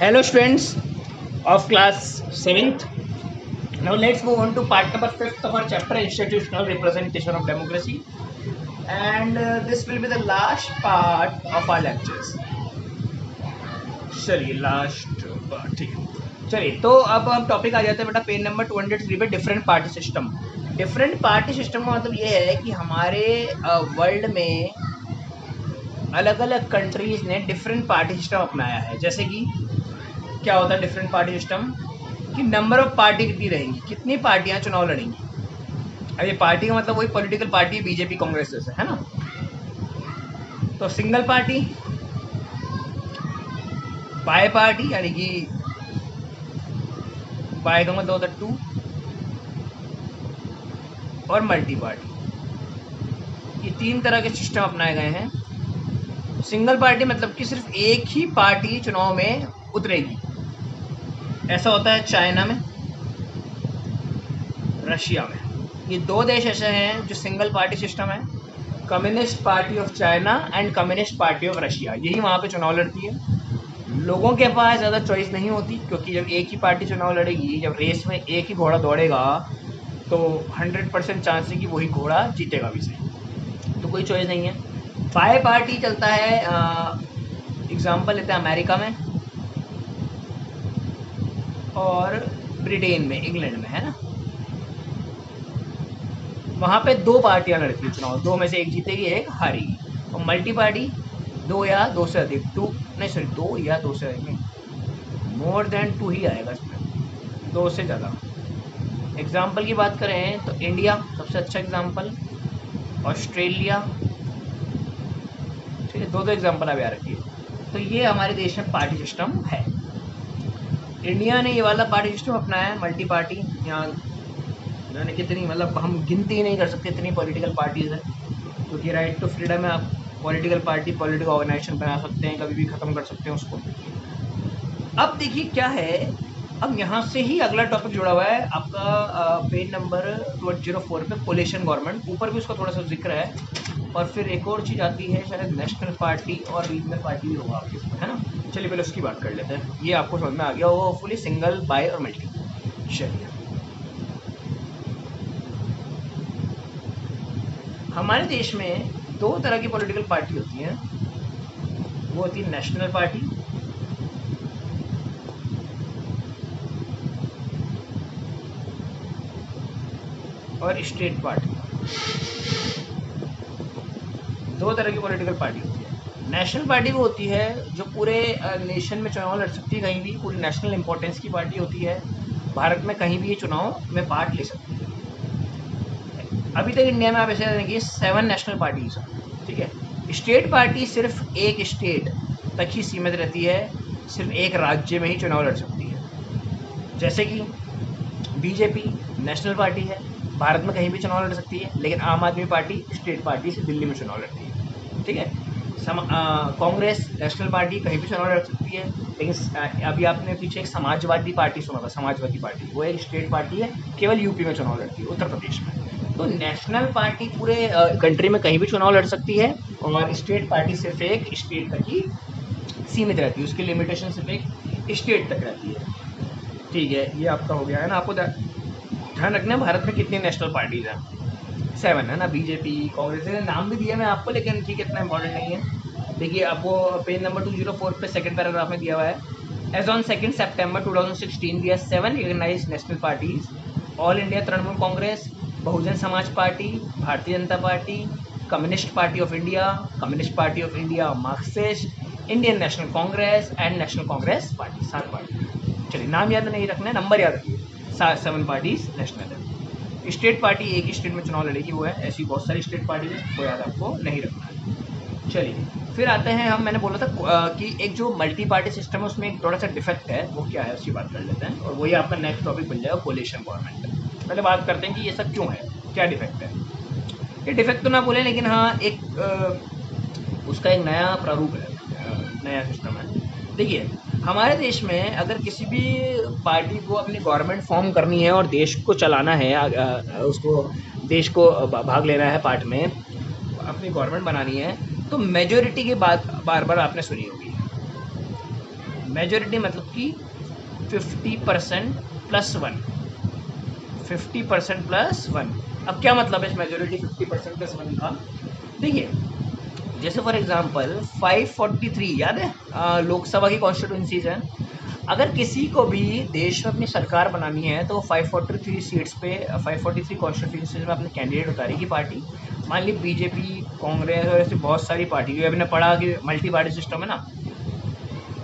Hello students of class 7th. Now let's move on to part number 5th of our chapter, Institutional Representation of Democracy, and this will be the last part of our lectures. चलिए last part, ठीक है। चलिए तो अब हम topic आ जाते हैं बेटा पेज नंबर 203 पे, different party system. Different party system का मतलब ये है कि हमारे वर्ल्ड में अलग अलग कंट्रीज ने डिफरेंट पार्टी सिस्टम अपनाया है। जैसे कि क्या होता है डिफरेंट पार्टी सिस्टम, कि नंबर ऑफ पार्टी कितनी रहेंगी, कितनी पार्टियां चुनाव लड़ेंगी। अब ये पार्टी का मतलब वही पॉलिटिकल पार्टी बीजेपी कांग्रेस जैसे है ना। तो सिंगल पार्टी, बाय पार्टी यानी कि बाय का मतलब होता है 2, और मल्टी पार्टी। ये 3 तरह के सिस्टम अपनाए गए हैं। सिंगल पार्टी मतलब कि सिर्फ एक ही पार्टी चुनाव में उतरेगी। ऐसा होता है चाइना में, रशिया में। ये 2 देश ऐसे हैं जो सिंगल पार्टी सिस्टम है, communist Party of China and communist Party of Russia. यही वहाँ पे चुनाव लड़ती है। लोगों के पास ज़्यादा चॉइस नहीं होती, क्योंकि जब एक ही पार्टी चुनाव लड़ेगी, जब रेस में एक ही घोड़ा दौड़ेगा तो 100% चांस है कि वही घोड़ा जीतेगा भी सही, तो कोई चॉइस नहीं है। बाय पार्टी चलता है, एग्जाम्पल लेते हैं अमेरिका में और ब्रिटेन में, इंग्लैंड में, है ना। वहाँ पे 2 पार्टियां लड़ती है चुनाव, 2 में से एक जीतेगी एक हारेगी। और मल्टी पार्टी 2 या 2 से अधिक, 2 या 2 से अधिक, मोर देन 2 ही आएगा इसमें, 2 से ज़्यादा। एग्जाम्पल की बात करें तो इंडिया सबसे अच्छा एग्जाम्पल, ऑस्ट्रेलिया, ठीक है। 2 एग्जाम्पल आप याद रखिए। तो ये हमारे देश में पार्टी सिस्टम है। इंडिया ने ये वाला पार्टी सिस्टम अपनाया है, मल्टी पार्टी। यहाँ यानी कितनी, मतलब हम गिनती ही नहीं कर सकते इतनी पॉलिटिकल पार्टीज़ है, क्योंकि राइट टू फ्रीडम है। आप पॉलिटिकल पार्टी, पॉलिटिकल ऑर्गेनाइजेशन बना सकते हैं, कभी भी ख़त्म कर सकते हैं उसको। अब देखिए क्या है, अब यहाँ से ही अगला टॉपिक जुड़ा हुआ है आपका पेज नंबर 204 पे, कोलिशन गवर्नमेंट। ऊपर भी उसका थोड़ा सा जिक्र है, और फिर एक और चीज़ आती है शायद नेशनल पार्टी और रीजनल पार्टी भी होगा आपके इसमें, है ना। चलिए पहले उसकी बात कर लेते हैं, ये आपको समझ में आ गया होगा फुली, सिंगल, बाय और मल्टी। चलिए, हमारे देश में 2 तरह की पॉलिटिकल पार्टी होती हैं। वो होती है नेशनल पार्टी और स्टेट पार्टी। 2 तरह की पॉलिटिकल पार्टी होती है। नेशनल पार्टी वो होती है जो पूरे नेशन में चुनाव लड़ सकती है, कहीं भी, पूरी नेशनल इंपॉर्टेंस की पार्टी होती है। भारत में कहीं भी ये चुनाव में पार्ट ले सकती है। अभी तक इंडिया में आप ऐसे देखेंगे 7 नेशनल पार्टीज, ठीक है। स्टेट पार्टी सिर्फ एक स्टेट तक ही सीमित रहती है, सिर्फ एक राज्य में ही चुनाव लड़ सकती है। जैसे कि बीजेपी नेशनल पार्टी है, भारत में कहीं भी चुनाव लड़ सकती है, लेकिन आम आदमी पार्टी स्टेट पार्टी से दिल्ली में चुनाव लड़ती है, ठीक है। कांग्रेस नेशनल पार्टी कहीं भी चुनाव लड़ सकती है, लेकिन अभी आपने पीछे एक समाजवादी पार्टी सुना था, समाजवादी पार्टी वो एक स्टेट पार्टी है, केवल यूपी में चुनाव लड़ती है, उत्तर प्रदेश में। तो नेशनल पार्टी पूरे कंट्री में कहीं भी चुनाव लड़ सकती है, और स्टेट पार्टी सिर्फ एक स्टेट तक ही सीमित रहती है, उसकी लिमिटेशन सिर्फ एक स्टेट तक रहती है, ठीक है। ये आपका हो गया है ना। आपको ध्यान रखना है भारत में कितनी नेशनल पार्टीज हैं, 7 है ना। बीजेपी, कांग्रेस, नाम भी दिया मैं आपको, लेकिन ठीक है, इतना इंपॉर्टेंट नहीं है। देखिए आपको पेज नंबर 204 पे सेकंड पैराग्राफ में दिया हुआ है, as on 2 September 2016 we have 7 recognised national parties, All India Trinamool Congress, Bahujan Samaj Party, Bharatiya Janata Party, Communist Party of India, Communist Party of India Marxist, Indian National Congress and National Congress Party. 7 party. चलिए नाम याद नहीं रखना है, नंबर याद रखिए। 7 parties national है। State party एक ही स्टेट में चुनाव लड़ेगी, वो है। ऐसी बहुत सारी स्टेट पार्टी है, वो याद आपको नहीं रखना है। चलिए फिर आते हैं हम, मैंने बोला था कि एक जो मल्टी पार्टी सिस्टम है उसमें एक थोड़ा सा डिफेक्ट है, वो क्या है उसकी बात कर लेते हैं, और वही आपका नेक्स्ट टॉपिक बन जाएगा, कोलिशन गवर्नमेंट। पहले बात करते हैं कि ये सब क्यों है, क्या डिफेक्ट है। ये डिफेक्ट तो ना बोले, लेकिन हाँ एक उसका एक नया प्रारूप है, नया सिस्टम है। देखिए हमारे देश में अगर किसी भी पार्टी को अपनी गवर्नमेंट फॉर्म करनी है और देश को चलाना है, उसको देश को भाग लेना है पार्ट में, अपनी गवर्नमेंट बनानी है, तो मेजोरिटी की बात बार बार आपने सुनी होगी। मेजोरिटी मतलब कि 50% प्लस 1, 50% प्लस 1। अब क्या मतलब है इस मेजोरिटी 50% प्लस 1 का? देखिए, जैसे फॉर एग्जांपल 543 याद है लोकसभा की कॉन्स्टिट्यूंसीज हैं। अगर किसी को भी देश में अपनी सरकार बनानी है तो 543 सीट्स पे 543 कॉन्स्टिट्यूंसीज में अपने कैंडिडेट उतारेगी पार्टी। मान ली बीजेपी, कांग्रेस और ऐसी बहुत सारी पार्टी, अभी हमने पढ़ा कि मल्टी पार्टी सिस्टम है ना।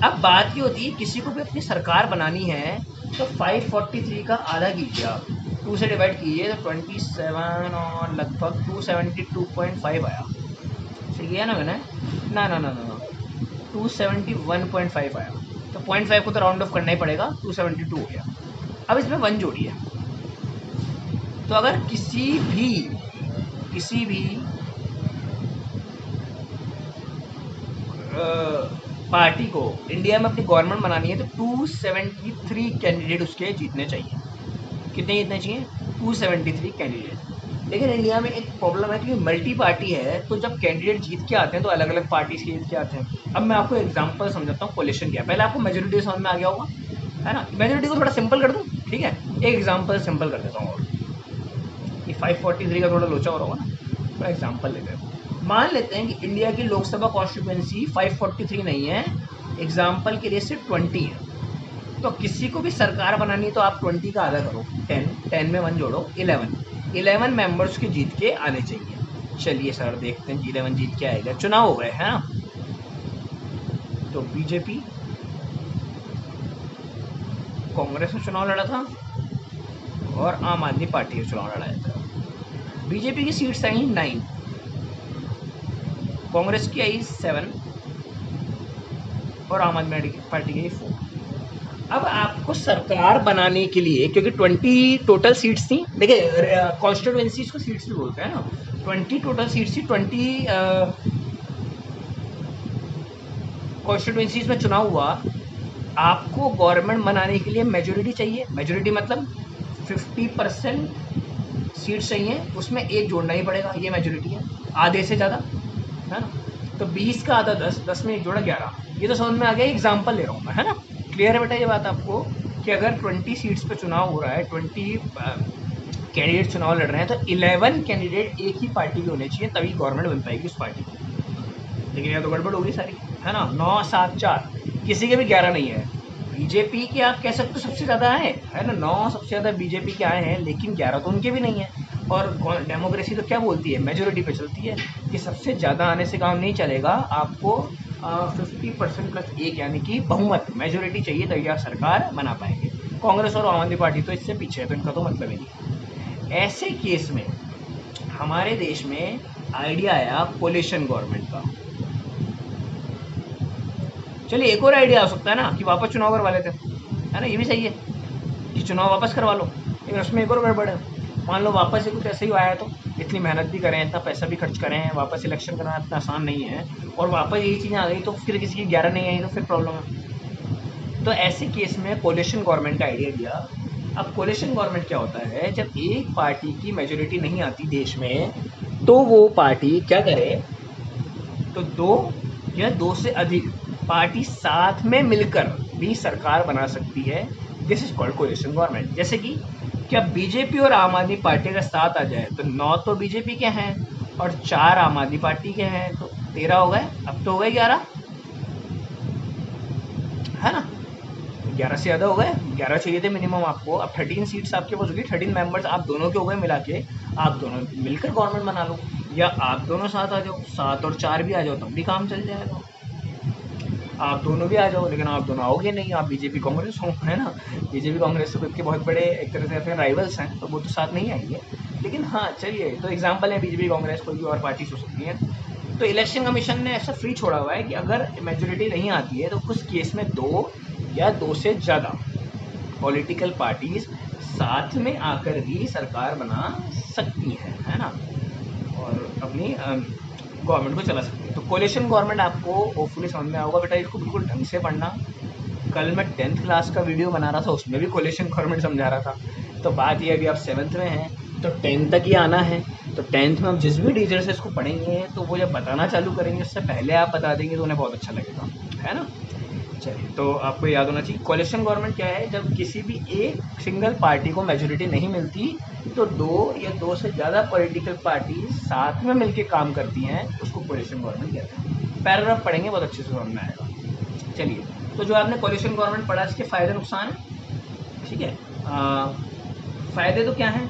अब बात ये होती है किसी को भी अपनी सरकार बनानी है तो 543 का आधा कीजिए आप, 2 से डिवाइड कीजिए तो 27 और लगभग 272.5 आया। सही किया ना मैंने? ना ना ना ना ना 271.5 आया। तो 0.5 को तो राउंड ऑफ करना ही पड़ेगा, 272 हो गया। अब इसमें 1 जोड़िए। तो अगर किसी भी पार्टी को इंडिया में अपनी गवर्नमेंट बनानी है तो 273 कैंडिडेट उसके जीतने चाहिए। कितने जीतने चाहिए? 273 कैंडिडेट। लेकिन इंडिया में एक प्रॉब्लम है क्योंकि मल्टी पार्टी है, तो जब कैंडिडेट जीत के आते हैं तो अलग अलग पार्टी से जीत के आते हैं। अब मैं आपको एग्जांपल समझाता हूँ कोलिशन क्या है। पहले आपको मेजोरिटी समझ में आ गया होगा, है ना? मेजोरिटी को थोड़ा सिंपल कर दूँ, ठीक है? एक एग्जाम्पल सिंपल कर देता हूँ और कि 543 का थोड़ा लोचा हो रहा होगा ना, थोड़ा एग्जाम्पल लेते हैं। मान लेते हैं कि इंडिया की लोकसभा कॉन्स्टिट्यूएंसी 543 नहीं है, एग्जाम्पल के लिए सिर्फ 20 है। तो किसी को भी सरकार बनानी है तो आप 20 का आधा करो, 10 में 1 जोड़ो, 11 मेंबर्स के जीत के आने चाहिए। चलिए सर देखते हैं 11 जीत के आएगा। चुनाव हो गए है ना, तो बीजेपी कांग्रेस ने चुनाव लड़ा था और आम आदमी पार्टी ने चुनाव लड़ाया था। बीजेपी की सीट्स आई 9, कांग्रेस की आई 7 और आम आदमी पार्टी की 4। अब आपको सरकार बनाने के लिए, क्योंकि 20 टोटल सीट्स थी, देखिए कॉन्स्टिट्यूएंसीज को सीट्स भी बोलते हैं ना, 20 टोटल सीट्स थी, 20 कॉन्स्टिट्यूएंसीज में चुनाव हुआ। आपको गवर्नमेंट बनाने के लिए मेजोरिटी चाहिए। मेजोरिटी मतलब 50% सीट चाहिए, उसमें एक जोड़ना ही पड़ेगा, ये मेजोरिटी है, आधे से ज़्यादा, है ना? तो 20 का आधा 10, 10 में एक जोड़ा 11। ये तो समझ में आ गया, एग्जाम्पल ले रहा हूँ मैं, है ना? क्लियर है बेटा ये बात आपको कि अगर 20 सीट्स पे चुनाव हो रहा है, 20 कैंडिडेट चुनाव लड़ रहे हैं, तो 11 कैंडिडेट एक ही पार्टी के होने चाहिए, तभी गवर्नमेंट बन पाएगी उस पार्टी की। लेकिन यह तो गड़बड़ होगी सारी, है ना? 9, 7, 4, किसी के भी 11 नहीं है। बीजेपी के आप कह सकते हो सबसे ज़्यादा आए, है ना? 9 सबसे ज़्यादा बीजेपी के आए हैं, लेकिन 11 तो उनके भी नहीं है। और डेमोक्रेसी तो क्या बोलती है? मेजोरिटी पे चलती है कि सबसे ज़्यादा आने से काम नहीं चलेगा, आपको 50% प्लस 1 यानी कि बहुमत, मेजोरिटी चाहिए, तभी आप सरकार बना पाएंगे। कांग्रेस और आम आदमी पार्टी तो इससे पीछे है, तो इनका तो मतलब ही नहीं। ऐसे केस में हमारे देश में आइडिया आया कोलिशन गवर्नमेंट का। चलिए एक और आइडिया हो सकता है ना कि वापस चुनाव करवा लेते हैं, है ना? ये भी सही है कि चुनाव वापस करवा लो, लेकिन उसमें एक और गड़बड़ है। मान लो वापस से कुछ ऐसे ही आया, तो इतनी मेहनत भी करें, इतना पैसा भी खर्च करें, वापस इलेक्शन करना इतना आसान नहीं है, और वापस यही चीज़ें आ गई तो फिर किसी की 11 नहीं आई तो फिर प्रॉब्लम है। तो ऐसे केस में कोलिशन गवर्नमेंट का आइडिया दिया। अब कोलिशन गवर्नमेंट क्या होता है? जब एक पार्टी की मेजोरिटी नहीं आती देश में, तो वो पार्टी क्या करे, तो 2 या 2 से अधिक पार्टी साथ में मिलकर भी सरकार बना सकती है। This is called coalition government. जैसे कि क्या बीजेपी और आम आदमी पार्टी का साथ आ जाए तो 9 तो बीजेपी के हैं और 4 आम आदमी पार्टी के हैं, तो 13 हो गए। अब तो हो गए 11, है ना? 11 से ज़्यादा हो गए, 11 चाहिए थे मिनिमम आपको। अब 13 सीट्स आपके पास होगी, 13 मेंबर्स आप दोनों के हो गए मिला के, आप दोनों मिलकर गवर्नमेंट बना लो, या आप दोनों साथ आ जाओ, 7 और 4 भी आ जाओ तब भी काम चल जाएगा। आप दोनों भी आ जाओ, लेकिन आप दोनों आओगे नहीं, आप बीजेपी कांग्रेस हो, है ना? बीजेपी कांग्रेस तो खुद के बहुत बड़े एक तरह से अपने राइवल्स हैं, तो वो तो साथ नहीं आएंगे। लेकिन हाँ चलिए, तो एग्जाम्पल है बीजेपी कांग्रेस, कोई भी और पार्टी हो सकती है। तो इलेक्शन कमीशन ने ऐसा फ्री छोड़ा हुआ है कि अगर मेजोरिटी नहीं आती है तो उस केस में 2 या 2 से ज़्यादा पॉलिटिकल पार्टीज साथ में आकर भी सरकार बना सकती हैं, है ना? और अपनी गवर्नमेंट को चला सकती है। तो कोलिशन गवर्नमेंट आपको होपफुली समझ में आएगा बेटा, इसको बिल्कुल ढंग से पढ़ना। कल मैं 10th क्लास का वीडियो बना रहा था, उसमें भी कोलिशन गवर्नमेंट समझा रहा था। तो बात ये, अभी आप 7th में हैं तो 10th तक ही आना है। तो 10th में हम जिस भी टीचर से इसको पढ़ेंगे तो वो जब बताना चालू करेंगे उससे पहले आप बता देंगे तो उन्हें बहुत अच्छा लगेगा, है ना? चलिए, तो आपको याद होना चाहिए कोalition गवर्नमेंट क्या है, जब किसी भी एक सिंगल पार्टी को मेजोरिटी नहीं मिलती तो दो या दो से ज़्यादा पॉलिटिकल पार्टी साथ में मिलके काम करती हैं, उसको कोalition गवर्नमेंट कहते हैं। पैराग्राफ पढ़ेंगे बहुत अच्छे से समझ में आएगा। चलिए, तो जो आपने कोalition गवर्नमेंट पढ़ा इसके फ़ायदे नुकसान, ठीक है। फ़ायदे तो क्या हैं?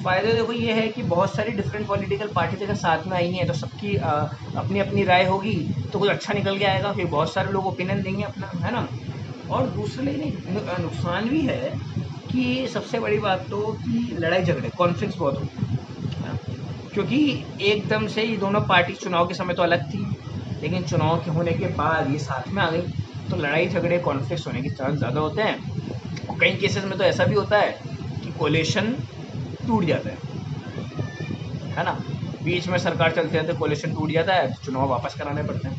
फ़ायदे देखो ये है कि बहुत सारी डिफरेंट पॉलिटिकल पार्टीज अगर साथ में आई हैं तो सबकी अपनी अपनी राय होगी तो कुछ अच्छा निकल के आएगा, फिर बहुत सारे लोग ओपिनियन देंगे अपना, है ना। और दूसरे लेकिन नुकसान भी है कि सबसे बड़ी बात तो कि लड़ाई झगड़े कॉन्फ्लिक्ट्स बहुत होते हैं, क्योंकि एकदम से ये दोनों पार्टी चुनाव के समय तो अलग थी, लेकिन चुनाव के होने के बाद ये साथ में आ गई, तो लड़ाई झगड़े कॉन्फ्लिक्ट्स होने के चांस ज़्यादा होते हैं। और कई केसेस में तो ऐसा भी होता है कि कोalition टूट जाता है ना। बीच में सरकार चलते रहते कोalition टूट जाता है तो चुनाव वापस कराने पड़ते हैं,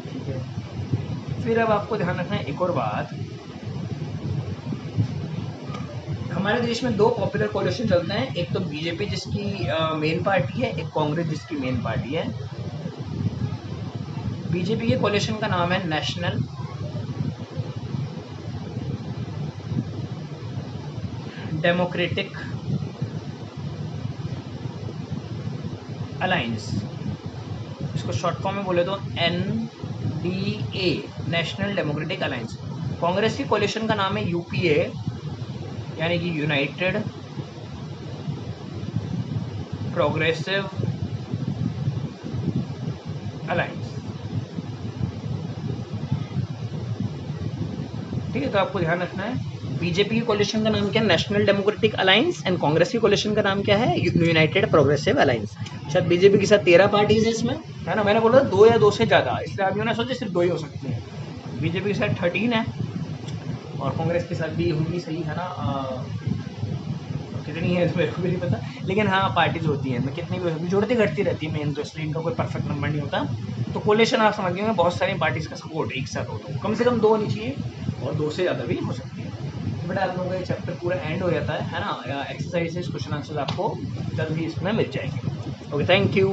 ठीक है। फिर अब आपको ध्यान रखना है एक और बात, हमारे देश में दो पॉपुलर कोalition चलते हैं, एक तो बीजेपी जिसकी मेन पार्टी है, एक कांग्रेस जिसकी मेन पार्टी है। बीजेपी के कोalition का नाम है नेशनल डेमोक्रेटिक अलायंस, इसको शॉर्ट फॉर्म में बोले तो NDA, national democratic alliance. Congress की कोalition का नाम है UPA, यानी कि यूनाइटेड प्रोग्रेसिव अलायंस, ठीक है। तो आपको ध्यान रखना है बीजेपी की कोalition का नाम क्या है, national democratic alliance, and Congress की कोalition का नाम क्या है, यूनाइटेड प्रोग्रेसिव अलायंस। शायद बीजेपी के साथ 13 पार्टीज है इसमें, है ना। मैंने बोला दो या दो से ज़्यादा, इसलिए आप यूँ ना सोचे सिर्फ दो ही हो सकती हैं। बीजेपी के साथ 13 है और कांग्रेस के साथ भी होंगी, सही है ना। कितनी है इसमें मेरे को भी नहीं पता, लेकिन हाँ पार्टीज होती हैं, मैं कितनी भी हो सकती, जोड़ती घटती रहती है मेन, तो इसलिए इनका कोई परफेक्ट नंबर नहीं होता। तो कोalition आप समझ गए, बहुत सारी पार्टीज़ का सपोर्ट एक साथ हो, तो कम से कम दो होनी चाहिए और दो से ज़्यादा भी हो सकती है। बट आप लोगों का ये चैप्टर पूरा एंड हो जाता है ना। एक्सरसाइजेस क्वेश्चन आंसर्स आपको जल्द ही इसमें मिल जाएंगे। Okay, thank you.